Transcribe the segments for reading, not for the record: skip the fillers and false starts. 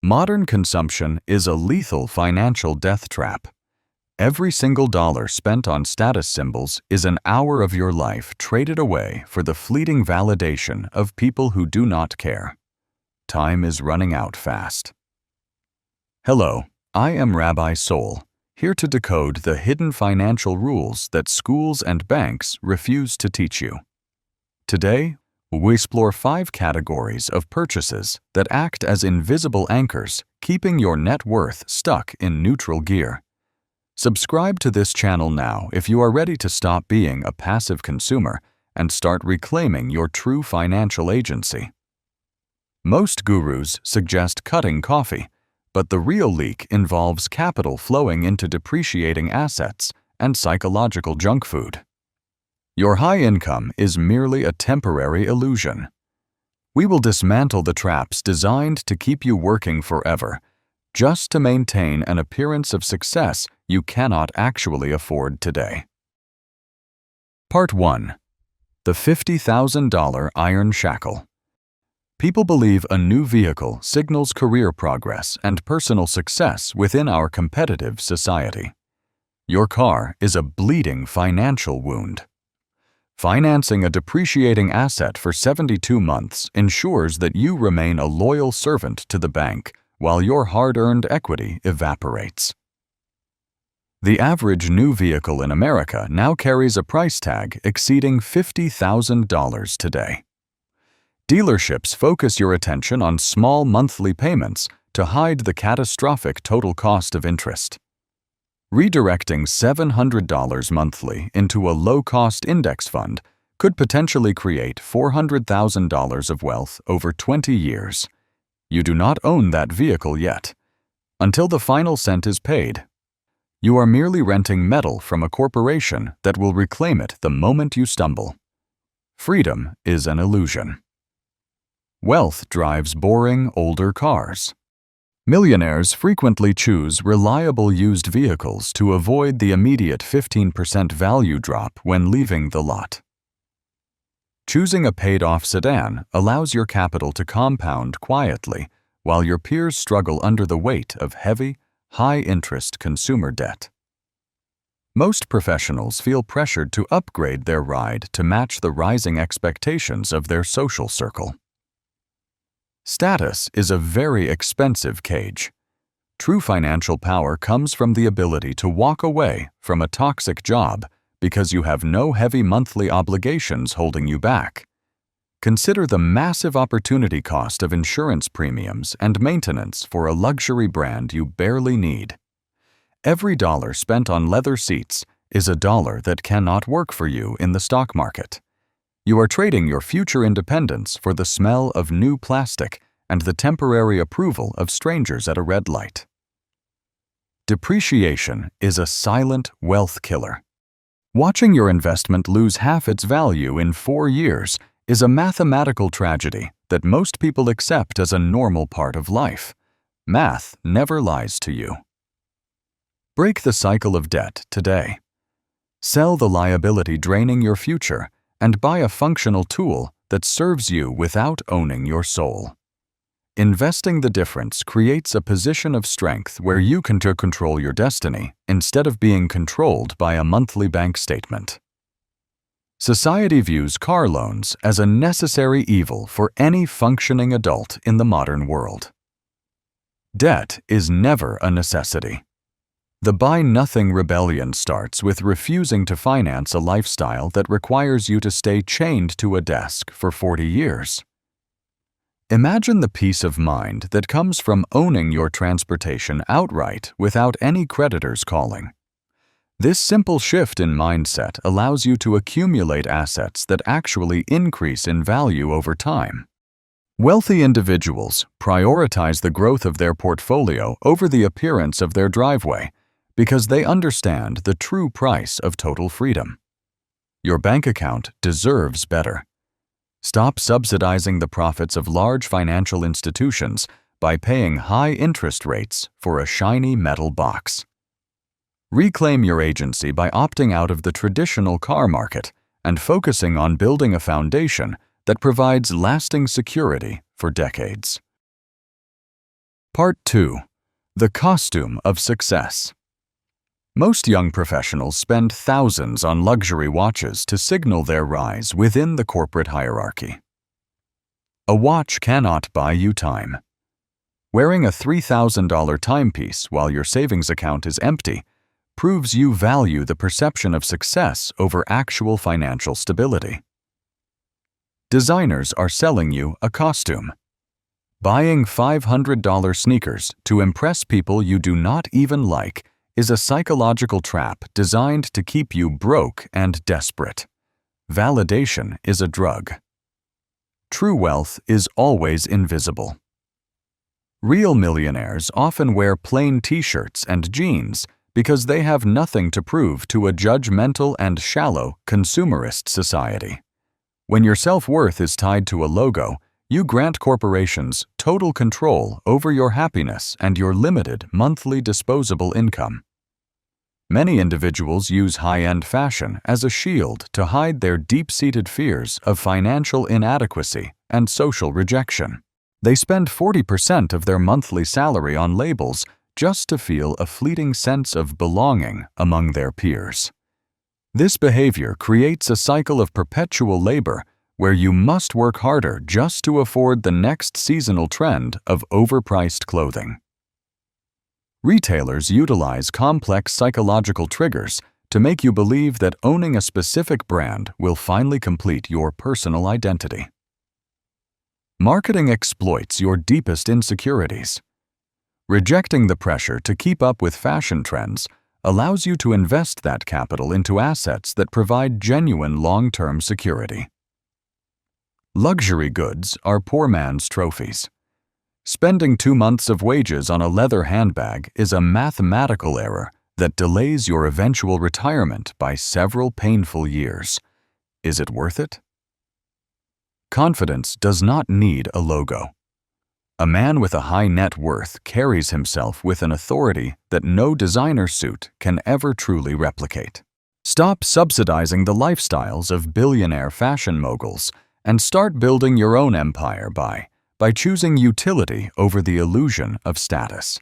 Modern consumption is a lethal financial death trap. Every single dollar spent on status symbols is an hour of your life traded away for the fleeting validation of people who do not care. Time is running out fast. Hello, I am Rabbi Soul, here to decode the hidden financial rules that schools and banks refuse to teach you. Today, we explore 5 categories of purchases that act as invisible anchors, keeping your net worth stuck in neutral gear. Subscribe to this channel now if you are ready to stop being a passive consumer and start reclaiming your true financial agency. Most gurus suggest cutting coffee, but the real leak involves capital flowing into depreciating assets and psychological junk food. Your high income is merely a temporary illusion. We will dismantle the traps designed to keep you working forever, just to maintain an appearance of success you cannot actually afford today. Part 1. The $50,000 Iron Shackle. People believe a new vehicle signals career progress and personal success within our competitive society. Your car is a bleeding financial wound. Financing a depreciating asset for 72 months ensures that you remain a loyal servant to the bank while your hard-earned equity evaporates. The average new vehicle in America now carries a price tag exceeding $50,000 today. Dealerships focus your attention on small monthly payments to hide the catastrophic total cost of interest. Redirecting $700 monthly into a low-cost index fund could potentially create $400,000 of wealth over 20 years. You do not own that vehicle yet. Until the final cent is paid, you are merely renting metal from a corporation that will reclaim it the moment you stumble. Freedom is an illusion. Wealth drives boring, older cars. Millionaires frequently choose reliable used vehicles to avoid the immediate 15% value drop when leaving the lot. Choosing a paid-off sedan allows your capital to compound quietly while your peers struggle under the weight of heavy, high-interest consumer debt. Most professionals feel pressured to upgrade their ride to match the rising expectations of their social circle. Status is a very expensive cage. True financial power comes from the ability to walk away from a toxic job because you have no heavy monthly obligations holding you back. Consider the massive opportunity cost of insurance premiums and maintenance for a luxury brand you barely need. Every dollar spent on leather seats is a dollar that cannot work for you in the stock market. You are trading your future independence for the smell of new plastic and the temporary approval of strangers at a red light. Depreciation is a silent wealth killer. Watching your investment lose half its value in 4 years is a mathematical tragedy that most people accept as a normal part of life. Math never lies to you. Break the cycle of debt today. Sell the liability draining your future and buy a functional tool that serves you without owning your soul. Investing the difference creates a position of strength where you can control your destiny instead of being controlled by a monthly bank statement. Society views car loans as a necessary evil for any functioning adult in the modern world. Debt is never a necessity. The buy-nothing rebellion starts with refusing to finance a lifestyle that requires you to stay chained to a desk for 40 years. Imagine the peace of mind that comes from owning your transportation outright without any creditors calling. This simple shift in mindset allows you to accumulate assets that actually increase in value over time. Wealthy individuals prioritize the growth of their portfolio over the appearance of their driveway because they understand the true price of total freedom. Your bank account deserves better. Stop subsidizing the profits of large financial institutions by paying high interest rates for a shiny metal box. Reclaim your agency by opting out of the traditional car market and focusing on building a foundation that provides lasting security for decades. Part 2. The Costume of Success. Most young professionals spend thousands on luxury watches to signal their rise within the corporate hierarchy. A watch cannot buy you time. Wearing a $3,000 timepiece while your savings account is empty proves you value the perception of success over actual financial stability. Designers are selling you a costume. Buying $500 sneakers to impress people you do not even like is a psychological trap designed to keep you broke and desperate. Validation is a drug. True wealth is always invisible. Real millionaires often wear plain t-shirts and jeans because they have nothing to prove to a judgmental and shallow consumerist society. When your self-worth is tied to a logo, you grant corporations total control over your happiness and your limited monthly disposable income. Many individuals use high-end fashion as a shield to hide their deep-seated fears of financial inadequacy and social rejection. They spend 40% of their monthly salary on labels just to feel a fleeting sense of belonging among their peers. This behavior creates a cycle of perpetual labor where you must work harder just to afford the next seasonal trend of overpriced clothing. Retailers utilize complex psychological triggers to make you believe that owning a specific brand will finally complete your personal identity. Marketing exploits your deepest insecurities. Rejecting the pressure to keep up with fashion trends allows you to invest that capital into assets that provide genuine long-term security. Luxury goods are poor man's trophies. Spending 2 months of wages on a leather handbag is a mathematical error that delays your eventual retirement by several painful years. Is it worth it? Confidence does not need a logo. A man with a high net worth carries himself with an authority that no designer suit can ever truly replicate. Stop subsidizing the lifestyles of billionaire fashion moguls and start building your own empire by choosing utility over the illusion of status.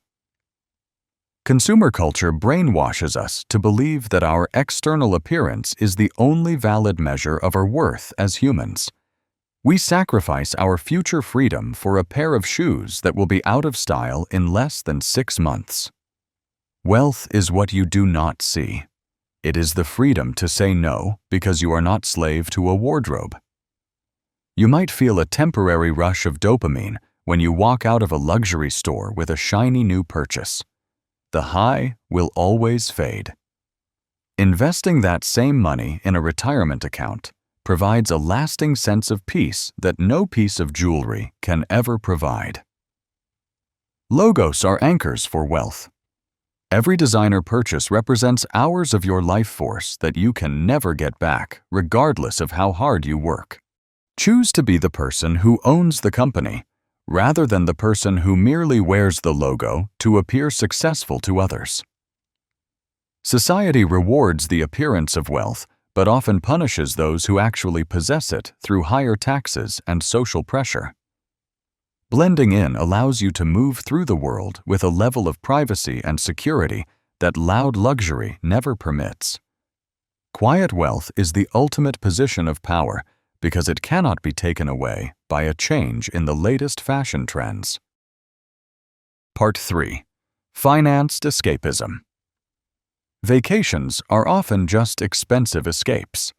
Consumer culture brainwashes us to believe that our external appearance is the only valid measure of our worth as humans. We sacrifice our future freedom for a pair of shoes that will be out of style in less than 6 months. Wealth is what you do not see. It is the freedom to say no because you are not slave to a wardrobe. You might feel a temporary rush of dopamine when you walk out of a luxury store with a shiny new purchase. The high will always fade. Investing that same money in a retirement account provides a lasting sense of peace that no piece of jewelry can ever provide. Logos are anchors for wealth. Every designer purchase represents hours of your life force that you can never get back, regardless of how hard you work. Choose to be the person who owns the company, rather than the person who merely wears the logo to appear successful to others. Society rewards the appearance of wealth, but often punishes those who actually possess it through higher taxes and social pressure. Blending in allows you to move through the world with a level of privacy and security that loud luxury never permits. Quiet wealth is the ultimate position of power because it cannot be taken away by a change in the latest fashion trends. Part 3. Financed Escapism. Vacations are often just expensive escapes.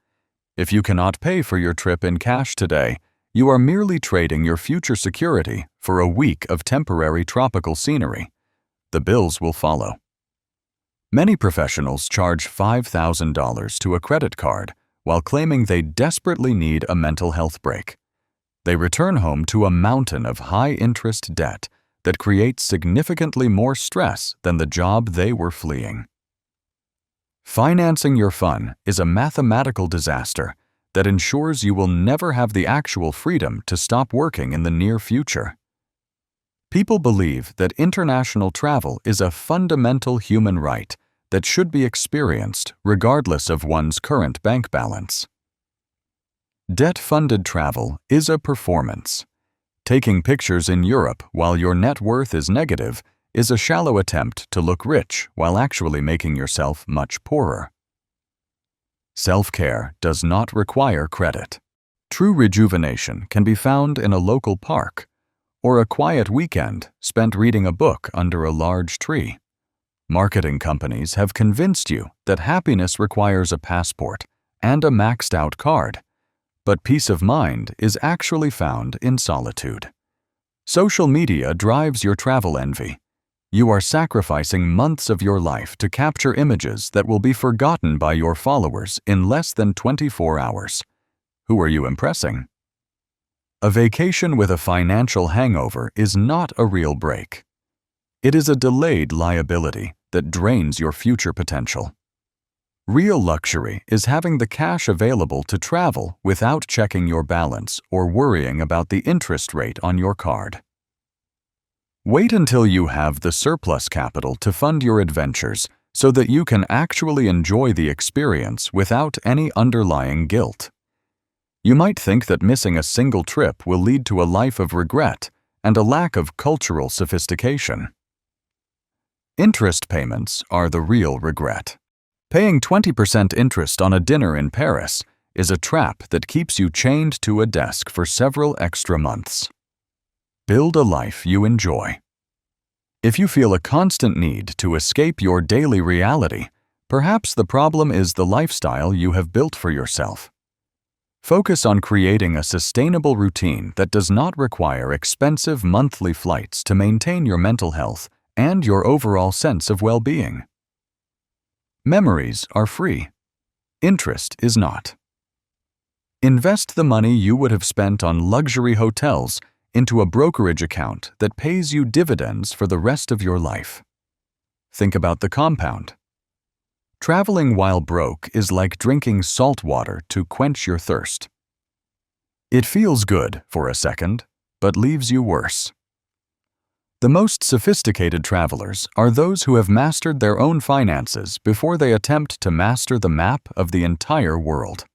If you cannot pay for your trip in cash today, you are merely trading your future security for a week of temporary tropical scenery. The bills will follow. Many professionals charge $5,000 to a credit card while claiming they desperately need a mental health break. They return home to a mountain of high-interest debt that creates significantly more stress than the job they were fleeing. Financing your fun is a mathematical disaster that ensures you will never have the actual freedom to stop working in the near future. People believe that international travel is a fundamental human right that should be experienced regardless of one's current bank balance. Debt-funded travel is a performance. Taking pictures in Europe while your net worth is negative is a shallow attempt to look rich while actually making yourself much poorer. Self-care does not require credit. True rejuvenation can be found in a local park or a quiet weekend spent reading a book under a large tree. Marketing companies have convinced you that happiness requires a passport and a maxed-out card, but peace of mind is actually found in solitude. Social media drives your travel envy. You are sacrificing months of your life to capture images that will be forgotten by your followers in less than 24 hours. Who are you impressing? A vacation with a financial hangover is not a real break. It is a delayed liability that drains your future potential. Real luxury is having the cash available to travel without checking your balance or worrying about the interest rate on your card. Wait until you have the surplus capital to fund your adventures so that you can actually enjoy the experience without any underlying guilt. You might think that missing a single trip will lead to a life of regret and a lack of cultural sophistication. Interest payments are the real regret. Paying 20% interest on a dinner in Paris is a trap that keeps you chained to a desk for several extra months. Build a life you enjoy. If you feel a constant need to escape your daily reality, perhaps the problem is the lifestyle you have built for yourself. Focus on creating a sustainable routine that does not require expensive monthly flights to maintain your mental health and your overall sense of well-being. Memories are free. Interest is not. Invest the money you would have spent on luxury hotels into a brokerage account that pays you dividends for the rest of your life. Think about the compound. Traveling while broke is like drinking salt water to quench your thirst. It feels good for a second, but leaves you worse. The most sophisticated travelers are those who have mastered their own finances before they attempt to master the map of the entire world.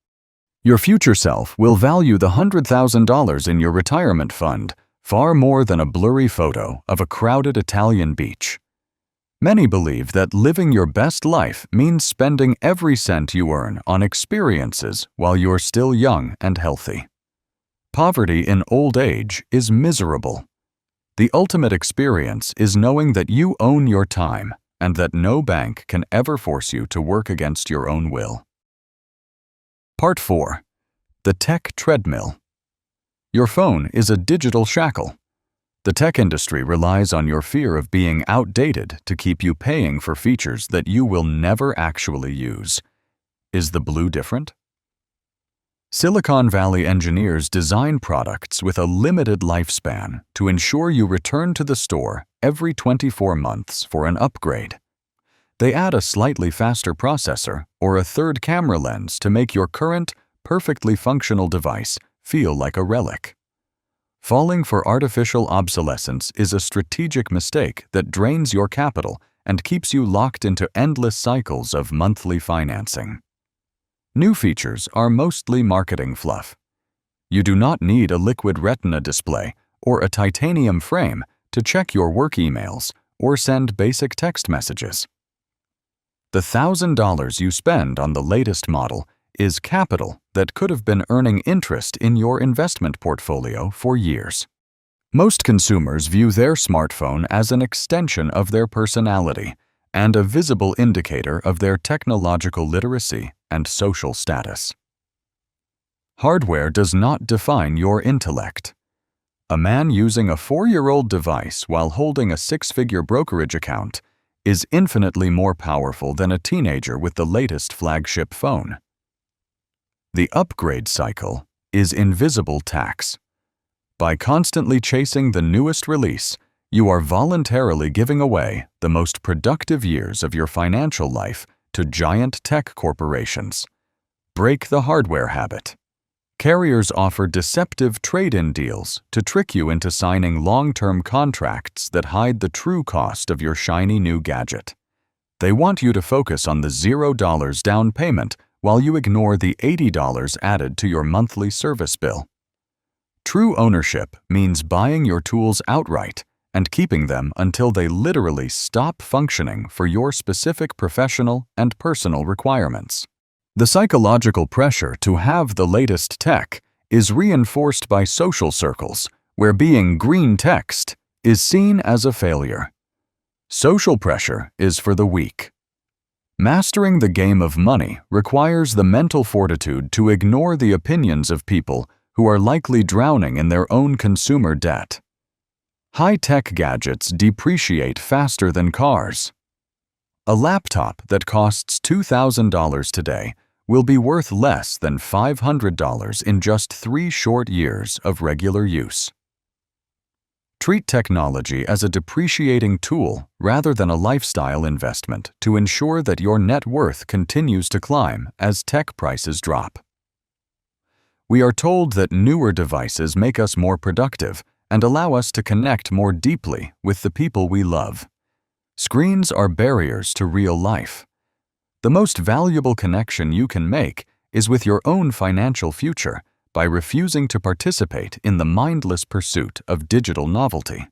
Your future self will value the $100,000 in your retirement fund far more than a blurry photo of a crowded Italian beach. Many believe that living your best life means spending every cent you earn on experiences while you're still young and healthy. Poverty in old age is miserable. The ultimate experience is knowing that you own your time and that no bank can ever force you to work against your own will. Part 4. The Tech Treadmill. Your phone is a digital shackle. The tech industry relies on your fear of being outdated to keep you paying for features that you will never actually use. Is the blue different? Silicon Valley engineers design products with a limited lifespan to ensure you return to the store every 24 months for an upgrade. They add a slightly faster processor or a third camera lens to make your current, perfectly functional device feel like a relic. Falling for artificial obsolescence is a strategic mistake that drains your capital and keeps you locked into endless cycles of monthly financing. New features are mostly marketing fluff. You do not need a liquid retina display or a titanium frame to check your work emails or send basic text messages. The $1,000 you spend on the latest model is capital that could have been earning interest in your investment portfolio for years. Most consumers view their smartphone as an extension of their personality and a visible indicator of their technological literacy and social status. Hardware does not define your intellect. A man using a 4-year-old device while holding a 6-figure brokerage account is infinitely more powerful than a teenager with the latest flagship phone. The upgrade cycle is invisible tax. By constantly chasing the newest release, you are voluntarily giving away the most productive years of your financial life to giant tech corporations. Break the hardware habit. Carriers offer deceptive trade-in deals to trick you into signing long-term contracts that hide the true cost of your shiny new gadget. They want you to focus on the $0 down payment while you ignore the $80 added to your monthly service bill. True ownership means buying your tools outright and keeping them until they literally stop functioning for your specific professional and personal requirements. The psychological pressure to have the latest tech is reinforced by social circles where being green text is seen as a failure. Social pressure is for the weak. Mastering the game of money requires the mental fortitude to ignore the opinions of people who are likely drowning in their own consumer debt. High-tech gadgets depreciate faster than cars. A laptop that costs $2,000 today will be worth less than $500 in just 3 short years of regular use. Treat technology as a depreciating tool rather than a lifestyle investment to ensure that your net worth continues to climb as tech prices drop. We are told that newer devices make us more productive and allow us to connect more deeply with the people we love. Screens are barriers to real life. The most valuable connection you can make is with your own financial future by refusing to participate in the mindless pursuit of digital novelty.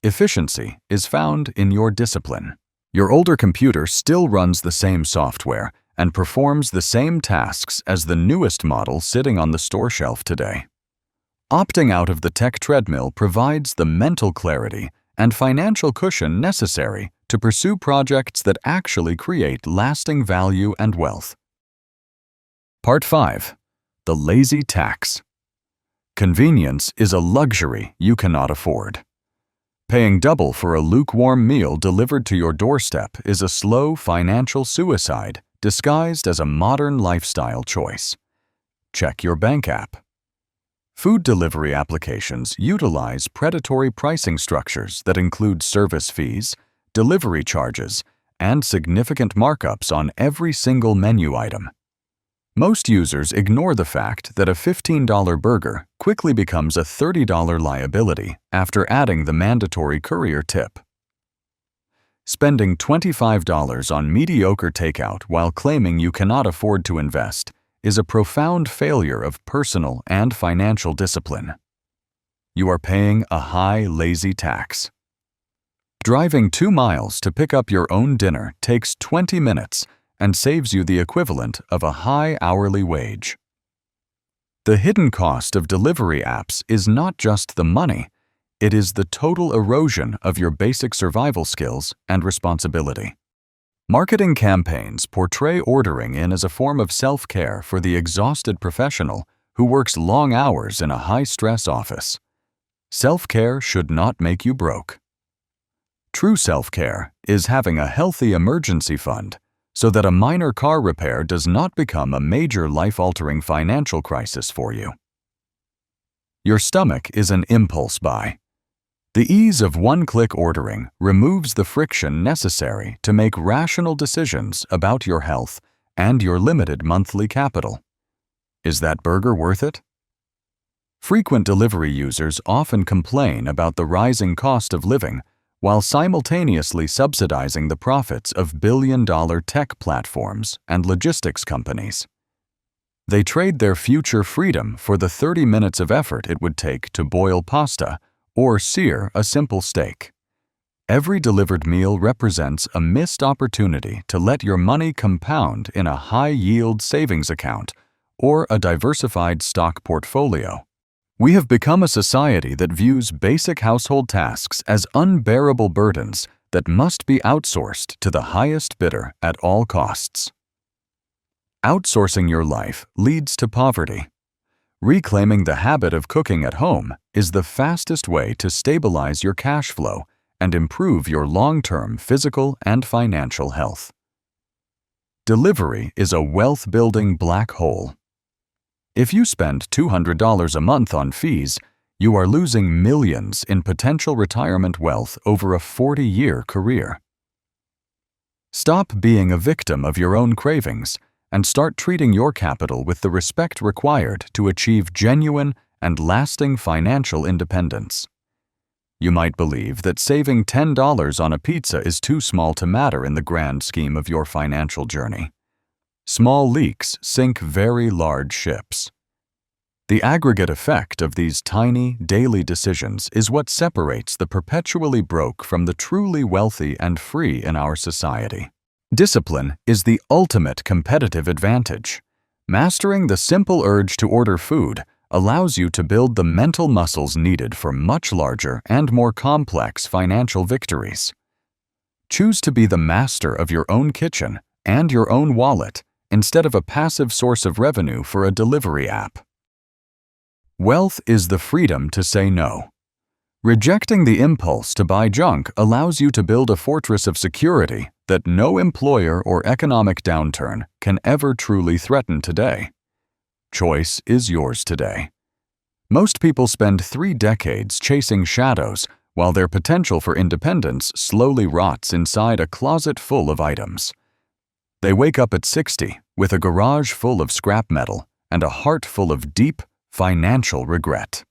Efficiency is found in your discipline. Your older computer still runs the same software and performs the same tasks as the newest model sitting on the store shelf today. Opting out of the Tech Treadmill provides the mental clarity and financial cushion necessary to pursue projects that actually create lasting value and wealth. Part 5. The lazy tax. Convenience is a luxury you cannot afford. Paying double for a lukewarm meal delivered to your doorstep is a slow financial suicide disguised as a modern lifestyle choice. Check your bank app. Food delivery applications utilize predatory pricing structures that include service fees, delivery charges, and significant markups on every single menu item. Most users ignore the fact that a $15 burger quickly becomes a $30 liability after adding the mandatory courier tip. Spending $25 on mediocre takeout while claiming you cannot afford to invest is a profound failure of personal and financial discipline. You are paying a high, lazy tax. Driving 2 miles to pick up your own dinner takes 20 minutes and saves you the equivalent of a high hourly wage. The hidden cost of delivery apps is not just the money, it is the total erosion of your basic survival skills and responsibility. Marketing campaigns portray ordering in as a form of self-care for the exhausted professional who works long hours in a high-stress office. Self-care should not make you broke. True self-care is having a healthy emergency fund so that a minor car repair does not become a major life-altering financial crisis for you. Your stomach is an impulse buy. The ease of one-click ordering removes the friction necessary to make rational decisions about your health and your limited monthly capital. Is that burger worth it? Frequent delivery users often complain about the rising cost of living while simultaneously subsidizing the profits of billion-dollar tech platforms and logistics companies. They trade their future freedom for the 30 minutes of effort it would take to boil pasta or sear a simple steak. Every delivered meal represents a missed opportunity to let your money compound in a high-yield savings account or a diversified stock portfolio. We have become a society that views basic household tasks as unbearable burdens that must be outsourced to the highest bidder at all costs. Outsourcing your life leads to poverty. Reclaiming the habit of cooking at home is the fastest way to stabilize your cash flow and improve your long-term physical and financial health. Delivery is a wealth-building black hole. If you spend $200 a month on fees, you are losing millions in potential retirement wealth over a 40-year career. Stop being a victim of your own cravings and start treating your capital with the respect required to achieve genuine and lasting financial independence. You might believe that saving $10 on a pizza is too small to matter in the grand scheme of your financial journey. Small leaks sink very large ships. The aggregate effect of these tiny, daily decisions is what separates the perpetually broke from the truly wealthy and free in our society. Discipline is the ultimate competitive advantage. Mastering the simple urge to order food allows you to build the mental muscles needed for much larger and more complex financial victories. Choose to be the master of your own kitchen and your own wallet instead of a passive source of revenue for a delivery app. Wealth is the freedom to say no. Rejecting the impulse to buy junk allows you to build a fortress of security that no employer or economic downturn can ever truly threaten today. Choice is yours today. Most people spend 3 decades chasing shadows while their potential for independence slowly rots inside a closet full of items. They wake up at 60 with a garage full of scrap metal and a heart full of deep, financial regret.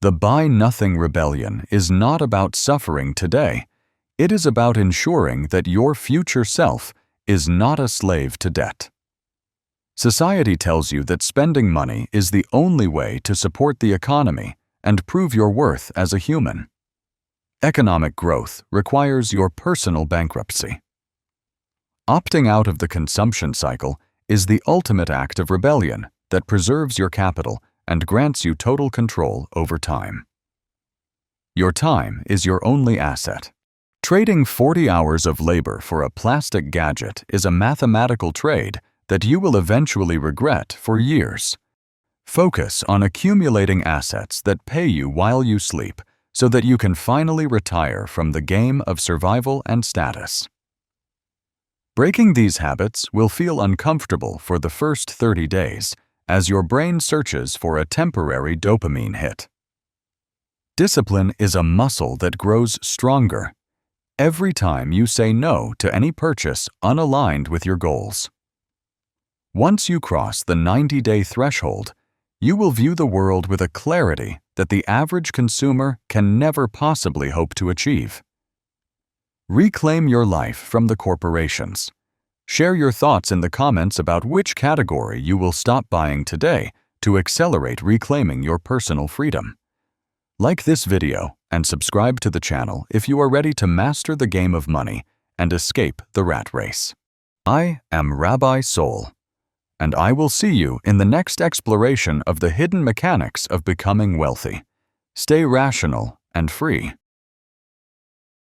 The Buy Nothing Rebellion is not about suffering today. It is about ensuring that your future self is not a slave to debt. Society tells you that spending money is the only way to support the economy and prove your worth as a human. Economic growth requires your personal bankruptcy. Opting out of the consumption cycle is the ultimate act of rebellion that preserves your capital and grants you total control over time. Your time is your only asset. Trading 40 hours of labor for a plastic gadget is a mathematical trade that you will eventually regret for years. Focus on accumulating assets that pay you while you sleep so that you can finally retire from the game of survival and status. Breaking these habits will feel uncomfortable for the first 30 days as your brain searches for a temporary dopamine hit. Discipline is a muscle that grows stronger every time you say no to any purchase unaligned with your goals. Once you cross the 90-day threshold, you will view the world with a clarity that the average consumer can never possibly hope to achieve. Reclaim your life from the corporations. Share your thoughts in the comments about which category you will stop buying today to accelerate reclaiming your personal freedom. Like this video and subscribe to the channel if you are ready to master the game of money and escape the rat race. I am Rabbi Soul, and I will see you in the next exploration of the hidden mechanics of becoming wealthy. Stay rational and free.